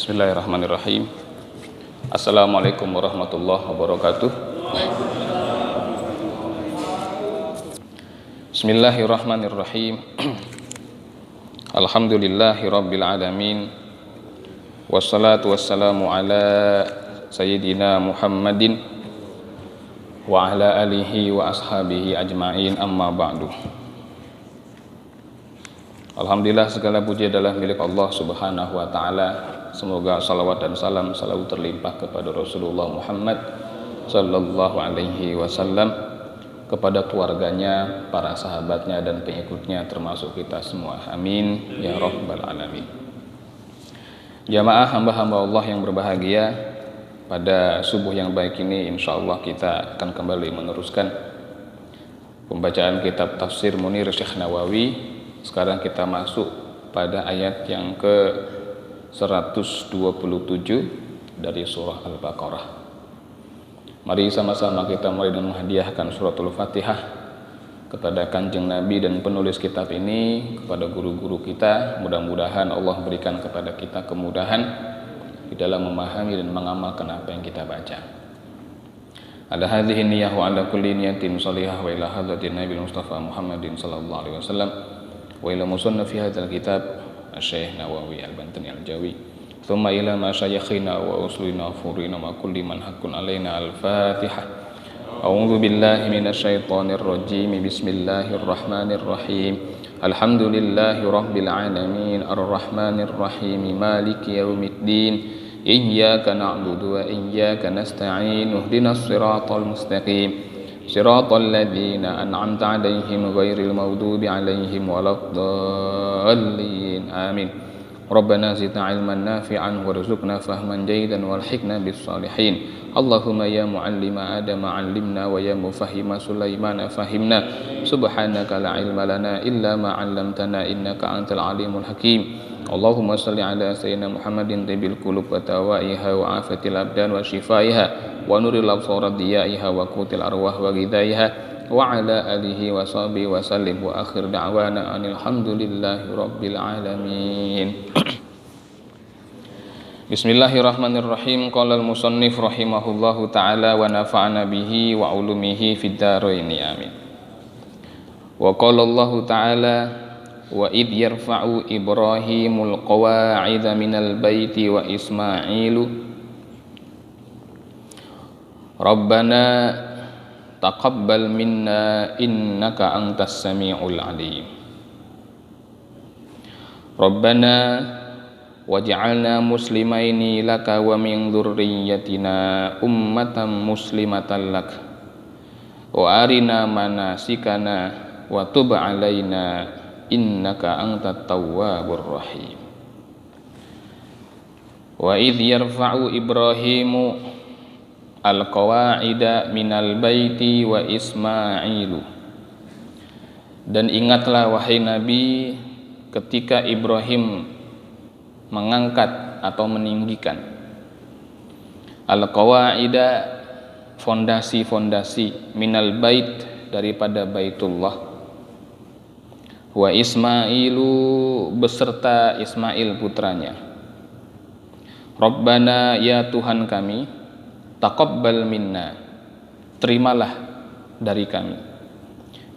Bismillahirrahmanirrahim. Assalamualaikum warahmatullahi wabarakatuh. Bismillahirrahmanirrahim. Alhamdulillahi rabbil alamin. Wassalatu wassalamu ala sayyidina Muhammadin wa ala alihi wa ashabihi ajma'in, amma ba'du. Alhamdulillah, segala puji adalah milik Allah subhanahu wa ta'ala. Semoga salawat dan salam selalu terlimpah kepada Rasulullah Muhammad sallallahu alaihi wasallam, kepada keluarganya, para sahabatnya dan pengikutnya, termasuk kita semua. Amin ya rabbal alamin. Jamaah hamba-hamba Allah yang berbahagia, pada subuh yang baik ini insyaallah kita akan kembali meneruskan pembacaan kitab Tafsir Munir Syekh Nawawi. Sekarang kita masuk pada ayat yang ke 127 dari surah Al-Baqarah. Mari sama-sama kita mulai dengan menghadiahkan suratul Fatihah kepada Kanjeng Nabi dan penulis kitab ini, kepada guru-guru kita. Mudah-mudahan Allah berikan kepada kita kemudahan di dalam memahami dan mengamalkan apa yang kita baca. Ala hadhihi niyyah wa ala kulli niyatin shalihah wa ila hadratin Nabi Mustafa Muhammadin sallallahu alaihi wasallam wa ila musannafi hadzal kitab Syekh Nawawi Al-Bantani Al-Jawi, thumma ila masyayikhina wa usulina furina ma kulli man haqqun alaina. Al-Fatihah. A'udzu billahi minasyaitonir rajim. Bismillahirrahmanirrahim. Alhamdulillahi rabbil alamin, arrahmanir rahim, maliki yaumiddin, iyyaka na'budu wa iyyaka nasta'in, ihdinas siratal mustaqim, siratal ladzina an'amta 'alaihim ghairil maghdubi 'alaihim waladdallin. Amin. Rabbana zidna 'ilman nafi'an warzuqna fahman jayyidan walhiqna bis salihin. Allahumma ya mu'allima Adam 'allimna wa ya mufahhima Sulaiman fahimna. Subhanaka la 'ilma lana illa ma 'allamtana innaka antal alimul hakim. Allahumma salli ala sayyidina Muhammadin tibil qulub wa tawaiha wa afatil abdan wa shifaiha wa nuril absar diyaiha wa qutil arwah wa ghidaiha wa ala alihi wa sahbihi wa sallim wa akhir da'wana anil hamdulillahi rabbil alamin. Bismillahirrahmanirrahim. Qala al-musannif rahimahullahu ta'ala wa nafa'ana bihi wa ulumihi fid dharain. Amin. Wa qala Allah ta'ala wa idh yarfa'u Ibrahimul qawa'ida minal baiti wa Ismailu Rabbana taqabbal minna innaka antas sami'ul alim. Rabbana waj'alna muslimaini laka wa min dzurriyyatina ummatan muslimatan lak wa arina manasikana wa tub 'alaina innaka antat tawwabur rahim. Wa idh yarfa'u Ibrahimu al-qawa'ida minal baiti wa Ismailu. Dan ingatlah wahai Nabi ketika Ibrahim mengangkat atau meninggikan al-qawa'ida, fondasi-fondasi, minal bait, daripada Baitullah, wa Ismailu, beserta Ismail putranya. Rabbana, ya Tuhan kami, taqabbal minna, terimalah dari kami,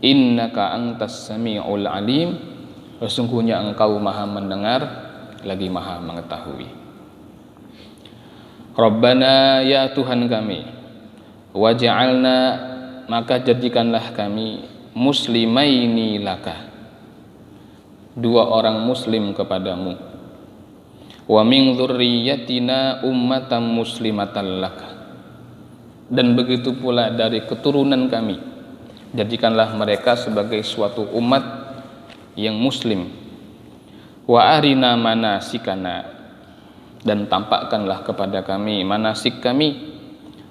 innaka antas sami'ul alim, sesungguhnya engkau maha mendengar lagi maha mengetahui. Rabbana, ya Tuhan kami, waj'alna, maka jadikanlah kami, muslimaini laka, dua orang muslim kepadamu, wa min dzurriyyatina ummatan muslimatan laka, dan begitu pula dari keturunan kami, jadikanlah mereka sebagai suatu umat yang muslim. Wa arina manasikana, dan tampakkanlah kepada kami manasik kami.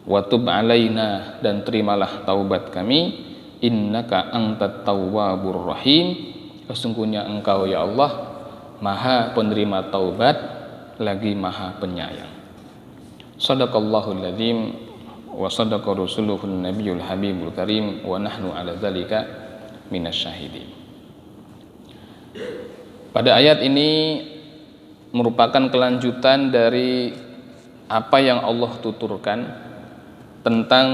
Wa tub alaina, dan terimalah taubat kami. Innaka antat tawwabur rahim, sesungguhnya engkau ya Allah maha penerima taubat lagi maha penyayang. Shadaqallahul ladzim wa sadaqa rasuluhun nabiyul habibul karim wa nahnu ala dzalika minasyahidin. Pada ayat ini merupakan kelanjutan dari apa yang Allah tuturkan tentang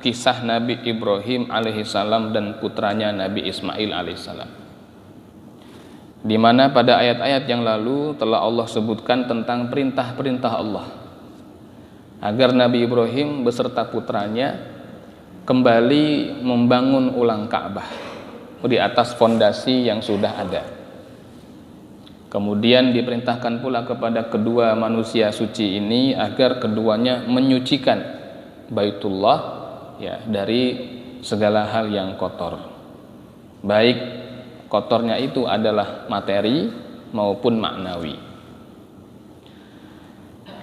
kisah Nabi Ibrahim alaihissalam dan putranya Nabi Ismail alaihissalam, di mana pada ayat-ayat yang lalu telah Allah sebutkan tentang perintah-perintah Allah agar Nabi Ibrahim beserta putranya kembali membangun ulang Ka'bah di atas fondasi yang sudah ada. Kemudian diperintahkan pula kepada kedua manusia suci ini agar keduanya menyucikan Baitullah ya dari segala hal yang kotor. Baik kotornya itu adalah materi maupun maknawi.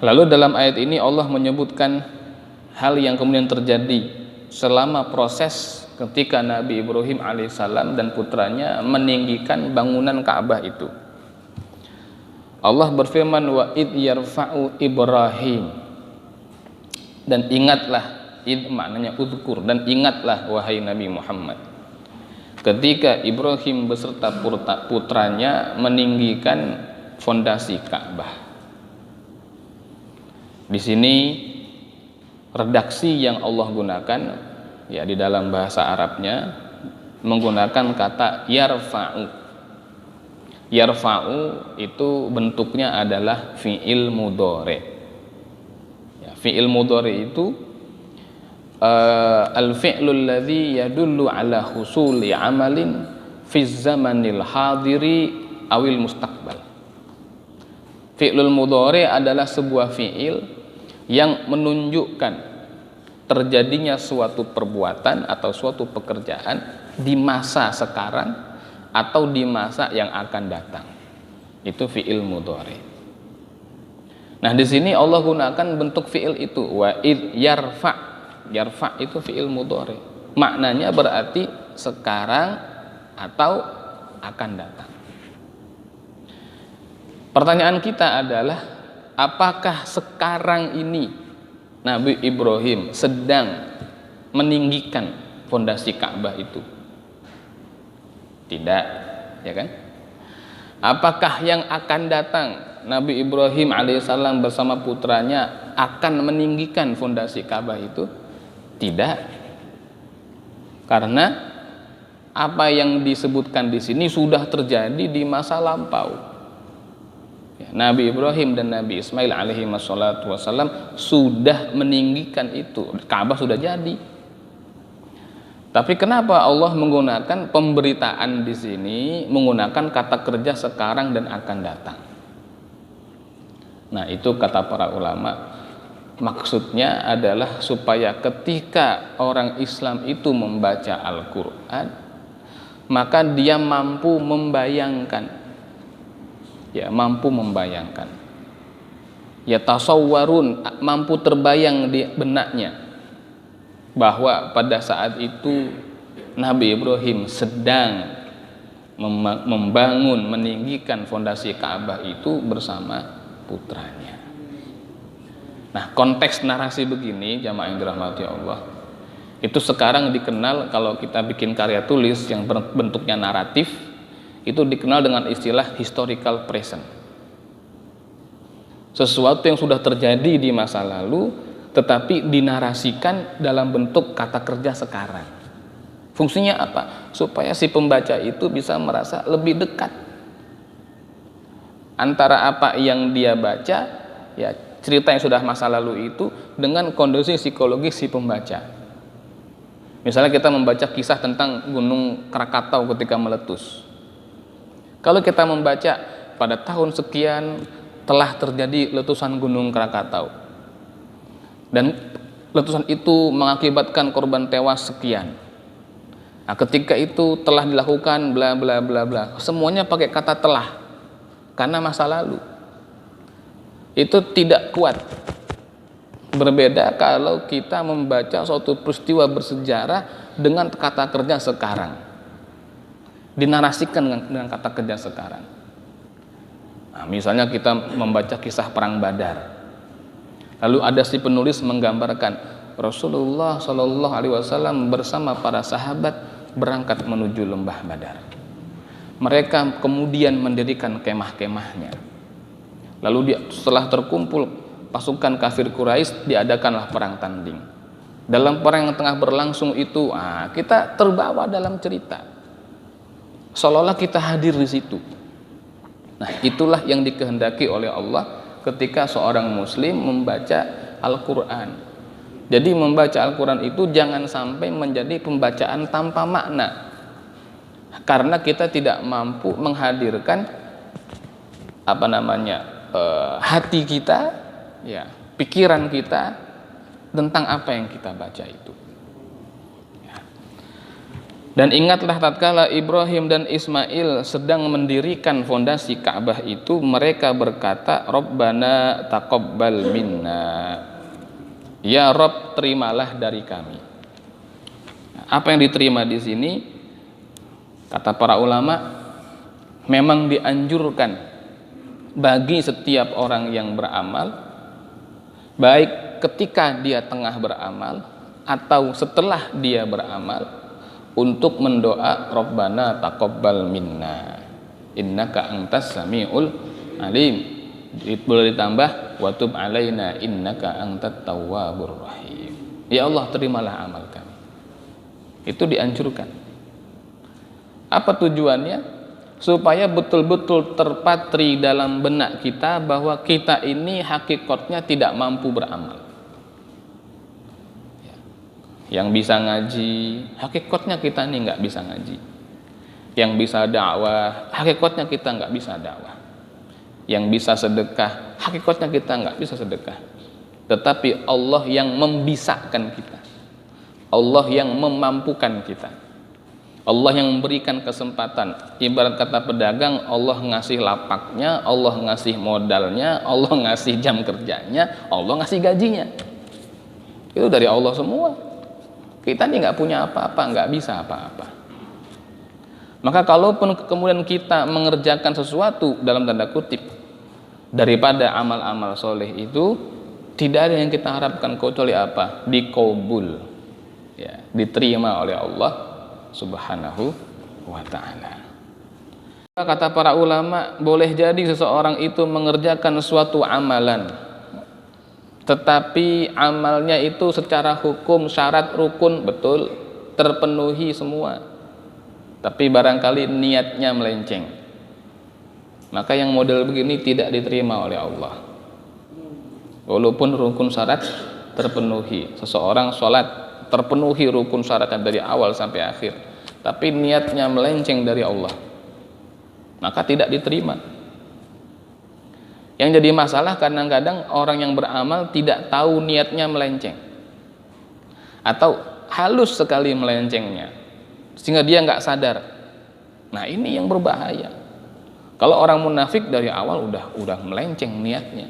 Lalu dalam ayat ini Allah menyebutkan hal yang kemudian terjadi selama proses ketika Nabi Ibrahim alaihissalam dan putranya meninggikan bangunan Ka'bah itu. Allah berfirman, wa id yarfa'u Ibrahim, dan ingatlah, id maknanya uzkur, dan ingatlah wahai Nabi Muhammad ketika Ibrahim beserta putranya meninggikan fondasi Ka'bah. Di sini redaksi yang Allah gunakan ya di dalam bahasa Arabnya menggunakan kata yarfa'u. Yarfa'u itu bentuknya adalah fi'il mudhari. Ya, fi'il mudhari itu al-fi'lul ladzi yadullu ala husuli amalin fi zamanil hadiri awil mustaqbal. Fi'lul mudhari adalah sebuah fi'il yang menunjukkan terjadinya suatu perbuatan atau suatu pekerjaan di masa sekarang atau di masa yang akan datang. Itu fi'il mudhari. Nah, di sini Allah gunakan bentuk fi'il itu, wa id yarfa. Yarfa itu fi'il mudhari. Maknanya berarti sekarang atau akan datang. Pertanyaan kita adalah, apakah sekarang ini Nabi Ibrahim sedang meninggikan fondasi Ka'bah itu? Tidak, ya kan? Apakah yang akan datang Nabi Ibrahim alaihissalam bersama putranya akan meninggikan fondasi Ka'bah itu? Tidak. Karena apa yang disebutkan di sini sudah terjadi di masa lampau. Ya, Nabi Ibrahim dan Nabi Ismail alaihi wassalatu wassalam sudah meninggikan itu. Ka'bah sudah jadi. Tapi kenapa Allah menggunakan pemberitaan di sini menggunakan kata kerja sekarang dan akan datang? Nah, itu kata para ulama, maksudnya adalah supaya ketika orang Islam itu membaca Al-Quran, maka dia mampu membayangkan, ya mampu membayangkan, ya tasawwarun, mampu terbayang di benaknya bahwa pada saat itu Nabi Ibrahim sedang membangun, meninggikan fondasi Ka'bah itu bersama putranya. Nah, konteks narasi begini, jamaah yang dirahmati Allah, itu sekarang dikenal, kalau kita bikin karya tulis yang bentuknya naratif, itu dikenal dengan istilah historical present. Sesuatu yang sudah terjadi di masa lalu tetapi dinarasikan dalam bentuk kata kerja sekarang. Fungsinya apa? Supaya si pembaca itu bisa merasa lebih dekat antara apa yang dia baca, ya cerita yang sudah masa lalu itu, dengan kondisi psikologis si pembaca. Misalnya kita membaca kisah tentang Gunung Krakatau ketika meletus. Kalau kita membaca pada tahun sekian telah terjadi letusan Gunung Krakatau, dan letusan itu mengakibatkan korban tewas sekian. Nah, ketika itu telah dilakukan bla bla bla bla. Semuanya pakai kata telah karena masa lalu. Itu tidak kuat. Berbeda kalau kita membaca suatu peristiwa bersejarah dengan kata kerja sekarang. Dinarasikan dengan kata kerja sekarang. Nah, misalnya kita membaca kisah perang Badar. Lalu ada si penulis menggambarkan Rasulullah Shallallahu Alaihi Wasallam bersama para sahabat berangkat menuju lembah Badar. Mereka kemudian mendirikan kemah-kemahnya. Lalu setelah terkumpul pasukan kafir Quraisy, diadakanlah perang tanding. Dalam perang yang tengah berlangsung itu, kita terbawa dalam cerita, seolah-olah kita hadir di situ. Nah, itulah yang dikehendaki oleh Allah ketika seorang muslim membaca Al-Quran. Jadi membaca Al-Quran itu jangan sampai menjadi pembacaan tanpa makna, karena kita tidak mampu menghadirkan hati kita, ya, pikiran kita tentang apa yang kita baca itu. Dan ingatlah tatkala Ibrahim dan Ismail sedang mendirikan fondasi Ka'bah itu, mereka berkata, Rabbana taqabbal minna, ya Rabb, terimalah dari kami. Apa yang diterima di sini? Kata para ulama, memang dianjurkan bagi setiap orang yang beramal, baik ketika dia tengah beramal atau setelah dia beramal, untuk mendoa Rabbana taqabbal minna innaka antas samiul alim. Boleh ditambah wa tub alaina innaka antat tawwabur rahim. Ya Allah, terimalah amal kami. Itu dianjurkan. Apa tujuannya? Supaya betul-betul terpatri dalam benak kita bahwa kita ini hakikatnya tidak mampu beramal. Yang bisa ngaji, hakikatnya kita ini nggak bisa ngaji. Yang bisa dakwah, hakikatnya kita nggak bisa dakwah. Yang bisa sedekah, hakikatnya kita nggak bisa sedekah. Tetapi Allah yang membisakan kita, Allah yang memampukan kita, Allah yang memberikan kesempatan. Ibarat kata pedagang, Allah ngasih lapaknya, Allah ngasih modalnya, Allah ngasih jam kerjanya, Allah ngasih gajinya. Itu dari Allah semua. Kita ini nggak punya apa-apa, nggak bisa apa-apa. Maka kalaupun kemudian kita mengerjakan sesuatu dalam tanda kutip daripada amal-amal soleh itu, tidak ada yang kita harapkan kecuali apa? Dikabul, ya, diterima oleh Allah Subhanahu wa ta'ala. Kata para ulama, boleh jadi seseorang itu mengerjakan suatu amalan, tetapi amalnya itu secara hukum, syarat, rukun betul terpenuhi semua, tapi barangkali niatnya melenceng, maka yang model begini tidak diterima oleh Allah. Walaupun rukun syarat terpenuhi, seseorang sholat terpenuhi rukun syaratnya dari awal sampai akhir, tapi niatnya melenceng dari Allah, maka tidak diterima. Yang jadi masalah kadang-kadang orang yang beramal tidak tahu niatnya melenceng, atau halus sekali melencengnya sehingga dia nggak sadar. Nah, ini yang berbahaya. Kalau orang munafik dari awal udah melenceng niatnya.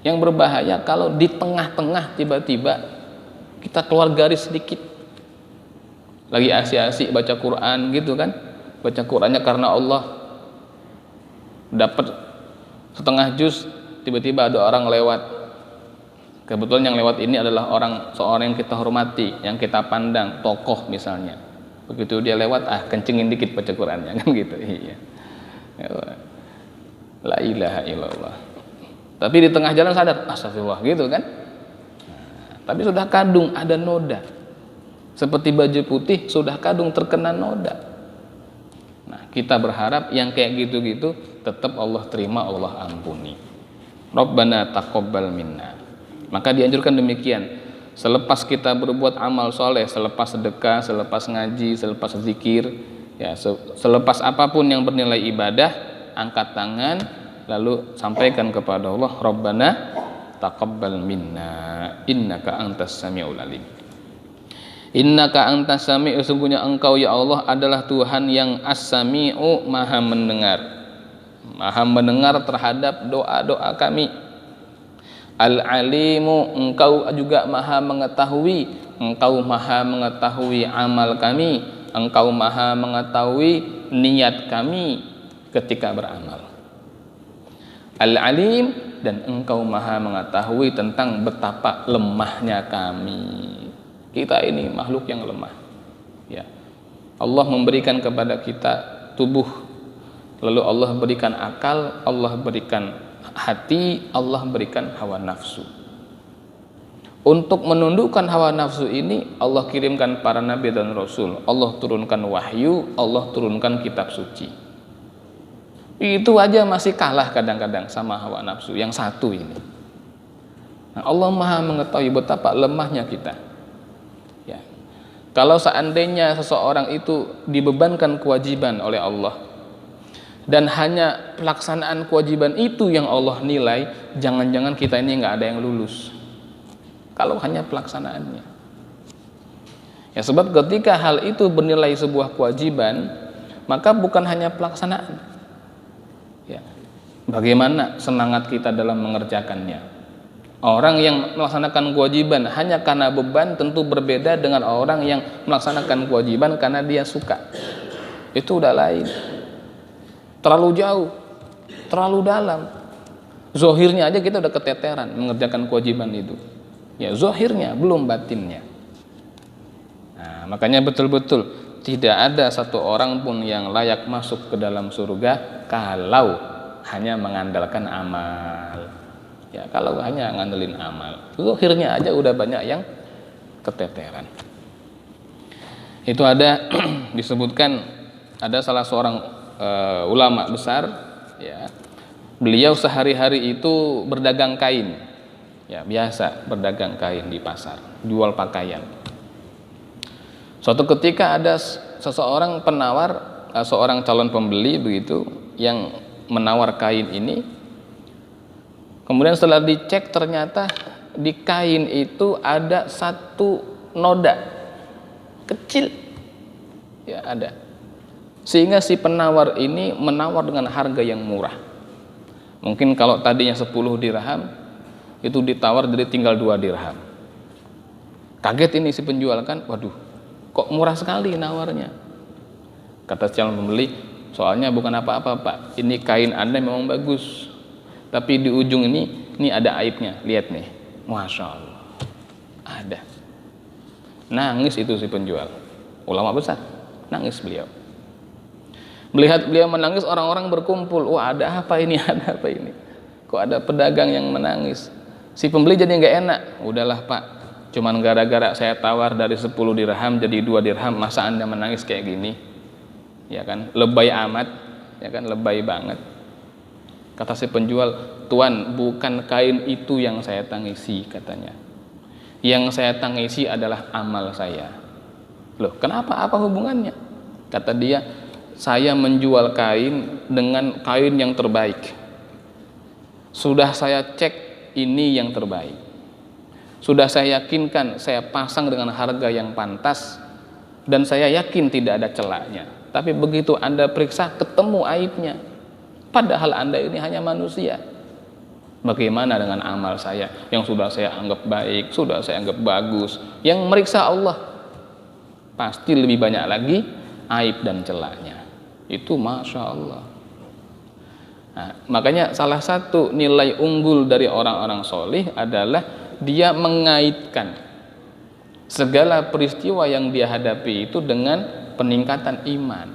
Yang berbahaya kalau di tengah-tengah tiba-tiba kita keluar garis sedikit, lagi asik-asik baca Quran gitu kan, baca Qurannya karena Allah, dapat setengah juz, tiba-tiba ada orang lewat. Kebetulan yang lewat ini adalah seorang yang kita hormati, yang kita pandang, tokoh misalnya. Begitu dia lewat, kencengin dikit baca Qurannya, kan gitu. Iya. La ilaha illallah. Tapi di tengah jalan sadar, astagfirullah gitu kan. Tapi sudah kadung ada noda. Seperti baju putih sudah kadung terkena noda. Nah, kita berharap yang kayak gitu-gitu tetap Allah terima, Allah ampuni. Rabbana taqabbal minna. Maka dianjurkan demikian. Selepas kita berbuat amal soleh, selepas sedekah, selepas ngaji, selepas zikir, ya, selepas apapun yang bernilai ibadah, angkat tangan lalu sampaikan kepada Allah, Rabbana taqabbal minna innaka antas samiul alim. Innaka antas sami'u, sesungguhnya engkau ya Allah adalah Tuhan yang as-sami'u, maha mendengar. Maha mendengar terhadap doa-doa kami. Al-alimu, engkau juga maha mengetahui. Engkau maha mengetahui amal kami. Engkau maha mengetahui niat kami ketika beramal. Al-alim, dan engkau maha mengetahui tentang betapa lemahnya kami. Kita ini makhluk yang lemah, ya. Allah memberikan kepada kita tubuh, lalu Allah berikan akal, Allah berikan hati Allah berikan hawa nafsu. Untuk menundukkan hawa nafsu ini Allah kirimkan para nabi dan rasul, Allah turunkan wahyu, Allah turunkan kitab suci. Itu aja masih kalah kadang-kadang sama hawa nafsu yang satu ini. Nah, Allah Maha mengetahui betapa lemahnya kita. Ya. Kalau seandainya seseorang itu dibebankan kewajiban oleh Allah dan hanya pelaksanaan kewajiban itu yang Allah nilai, jangan-jangan kita ini nggak ada yang lulus. Kalau hanya pelaksanaannya. Ya, sebab ketika hal itu bernilai sebuah kewajiban, maka bukan hanya pelaksanaan. Ya. Bagaimana semangat kita dalam mengerjakannya? Orang yang melaksanakan kewajiban hanya karena beban tentu berbeda dengan orang yang melaksanakan kewajiban karena dia suka. Itu udah lain. Terlalu jauh, terlalu dalam. Zohirnya aja kita udah keteteran mengerjakan kewajiban itu. Ya, zohirnya belum batinnya. Nah, makanya betul-betul tidak ada satu orang pun yang layak masuk ke dalam surga kalau hanya mengandalkan amal. Ya, kalau hanya ngandelin amal, zohirnya aja udah banyak yang keteteran. Itu ada disebutkan ada salah seorang ulama besar, ya, beliau sehari-hari itu berdagang kain. Ya, biasa berdagang kain di pasar, jual pakaian. Suatu ketika ada seseorang penawar, seorang calon pembeli begitu yang menawar kain ini. Kemudian setelah dicek ternyata di kain itu ada satu noda kecil. Ya, ada. Sehingga si penawar ini menawar dengan harga yang murah. Mungkin kalau tadinya 10 dirham itu ditawar jadi tinggal 2 dirham. Kaget ini si penjual kan, waduh, kok murah sekali nawarnya. Kata calon pembeli, soalnya bukan apa-apa Pak, ini kain Anda memang bagus, tapi di ujung ini ada aibnya, lihat nih. Masya Allah, ada. Nangis itu si penjual, ulama besar, nangis beliau. Melihat beliau menangis, orang-orang berkumpul, wah ada apa ini, ada apa ini, kok ada pedagang yang menangis. Si pembeli jadi nggak enak, udahlah Pak, cuman gara-gara saya tawar dari 10 dirham jadi 2 dirham, masa Anda menangis kayak gini? Ya kan, lebay amat, ya kan, lebay banget. Kata si penjual, Tuan, bukan kain itu yang saya tangisi, katanya. Yang saya tangisi adalah amal saya. Loh, kenapa? Apa hubungannya? Kata dia, saya menjual kain dengan kain yang terbaik. Sudah saya cek ini yang terbaik. Sudah saya yakinkan, saya pasang dengan harga yang pantas dan saya yakin tidak ada celahnya. Tapi begitu Anda periksa, ketemu aibnya. Padahal Anda ini hanya manusia. Bagaimana dengan amal saya yang sudah saya anggap baik, sudah saya anggap bagus, yang meriksa Allah pasti lebih banyak lagi aib dan celahnya. Itu Masya Allah. Nah, makanya salah satu nilai unggul dari orang-orang solih adalah dia mengaitkan segala peristiwa yang dia hadapi itu dengan peningkatan iman.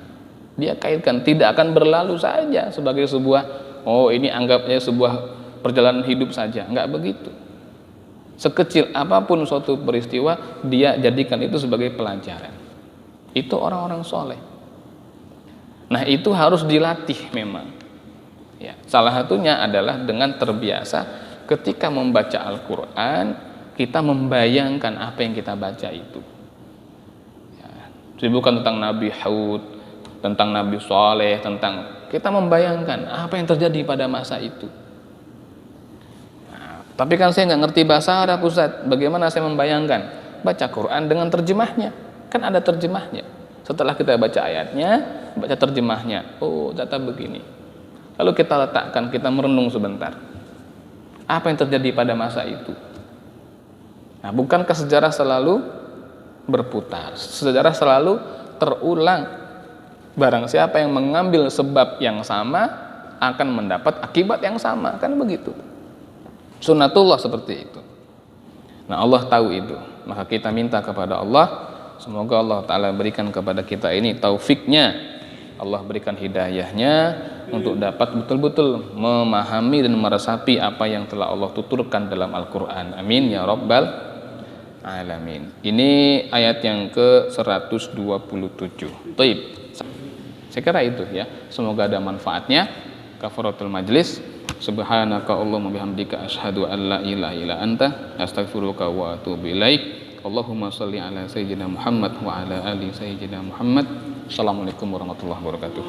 Dia kaitkan, tidak akan berlalu saja sebagai sebuah, oh ini anggapnya sebuah perjalanan hidup saja. Enggak begitu. Sekecil apapun suatu peristiwa, dia jadikan itu sebagai pelajaran. Itu orang-orang soleh. Nah, itu harus dilatih memang. Ya, salah satunya adalah dengan terbiasa ketika membaca Al-Quran, kita membayangkan apa yang kita baca itu. Ya, jadi bukan tentang Nabi Hud, tentang Nabi Saleh, tentang kita membayangkan apa yang terjadi pada masa itu. Nah, tapi kan saya nggak ngerti bahasa Arab, Ustaz. Bagaimana saya membayangkan? Baca Quran dengan terjemahnya, kan ada terjemahnya. Setelah kita baca ayatnya, baca terjemahnya. Oh, ternyata begini. Lalu kita letakkan, kita merenung sebentar. Apa yang terjadi pada masa itu? Nah, bukankah sejarah selalu berputar? Sejarah selalu terulang. Barang siapa yang mengambil sebab yang sama akan mendapat akibat yang sama, kan begitu. Sunnatullah seperti itu. Nah, Allah tahu itu. Maka kita minta kepada Allah, semoga Allah Ta'ala berikan kepada kita ini taufiknya, Allah berikan hidayahnya, untuk dapat betul-betul memahami dan meresapi apa yang telah Allah tuturkan dalam Al-Quran. Amin ya Rabbal Alamin. Ini ayat yang ke-127. Taib. Saya kira itu ya. Semoga ada manfaatnya. Kafaratul majlis. Subhanaka Allahumma bihamdika asyhadu an la ilaha illa anta astaghfiruka wa atubu ilaik. Allahumma shalli ala sayyidina Muhammad wa ala ali sayyidina Muhammad. Assalamualaikum warahmatullahi wabarakatuh.